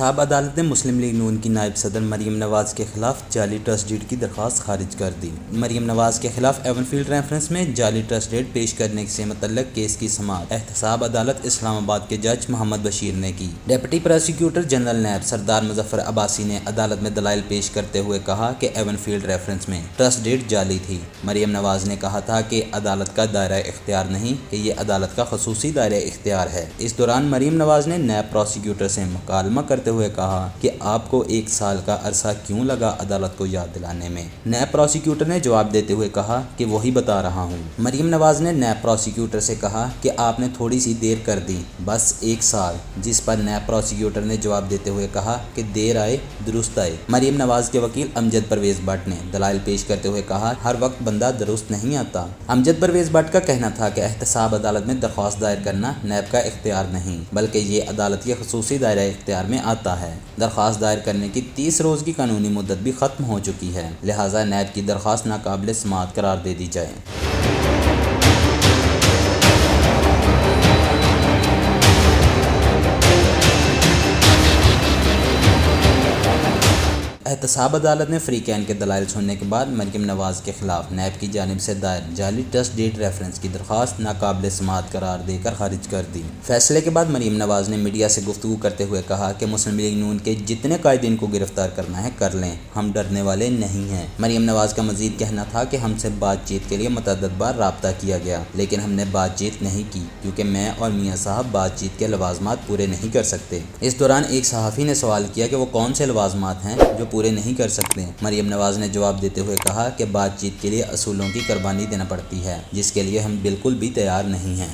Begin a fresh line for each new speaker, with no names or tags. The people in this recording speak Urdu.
احتساب عدالت نے مسلم لیگ نون کی نائب صدر مریم نواز کے خلاف جعلی ٹرسٹ ڈیڈ کی درخواست خارج کر دی۔ مریم نواز کے خلاف ایون فیلڈ ریفرنس میں جعلی ٹرسٹ ڈیڈ پیش کرنے سے متعلق کیس کی سماعت احتساب عدالت اسلام آباد کے جج محمد بشیر نے کی۔ ڈپٹی پراسیکیوٹر جنرل نیب سردار مظفر عباسی نے عدالت میں دلائل پیش کرتے ہوئے کہا کہ ایون فیلڈ ریفرنس میں ٹرسٹ ڈیڈ جعلی تھی۔ مریم نواز نے کہا تھا کہ عدالت کا دائرہ اختیار نہیں کہ یہ عدالت کا خصوصی دائرہ اختیار ہے۔ اس دوران مریم نواز نے نیب پراسیکیوٹر سے مکالمہ کرتے ہوئے کہا کہ آپ کو 1 سال کا عرصہ کیوں لگا عدالت کو یاد دلانے میں؟ نیب پراسیکیوٹر نے جواب دیتے ہوئے کہا کہ وہی بتا رہا ہوں۔ مریم نواز نے نیب پراسیکیوٹر سے کہا کہ آپ نے تھوڑی سی دیر کر دی، بس 1 سال، جس پر نیب پراسیکیوٹر نے جواب دیتے ہوئے کہا کہ دیر آئے درست آئے۔ مریم نواز کے وکیل امجد پرویز بٹ نے دلائل پیش کرتے ہوئے کہا ہر وقت بندہ درست نہیں آتا۔ امجد پرویز بٹ کا کہنا تھا کہ احتساب عدالت میں درخواست دائر کرنا نیب کا اختیار نہیں بلکہ یہ عدالت کے خصوصی دائرہ اختیار میں آتا ہے۔ درخواست دائر کرنے کی 30 روز کی قانونی مدت بھی ختم ہو چکی ہے، لہٰذا نیب کی درخواست ناقابل سماعت قرار دے دی جائے۔ احتساب عدالت نے فریقین کے دلائل سننے کے بعد مریم نواز کے خلاف نیب کی جانب سے دائر جعلی ٹرسٹ ڈیڈ ریفرنس کی درخواست ناقابل سماعت قرار دے کر خارج کر دی۔ فیصلے کے بعد مریم نواز نے میڈیا سے گفتگو کرتے ہوئے کہا کہ مسلم لیگ نون کے جتنے قائدین کو گرفتار کرنا ہے کر لیں، ہم ڈرنے والے نہیں ہیں۔ مریم نواز کا مزید کہنا تھا کہ ہم سے بات چیت کے لیے متعدد بار رابطہ کیا گیا لیکن ہم نے بات چیت نہیں کی کیونکہ میں اور میاں صاحب بات چیت کے لوازمات پورے نہیں کر سکتے۔ اس دوران ایک صحافی نے سوال کیا کہ وہ کون سے لوازمات ہیں جو پورے نہیں کر سکتے۔ مریم نواز نے جواب دیتے ہوئے کہا کہ بات چیت کے لیے اصولوں کی قربانی دینا پڑتی ہے جس کے لیے ہم بالکل بھی تیار نہیں ہیں۔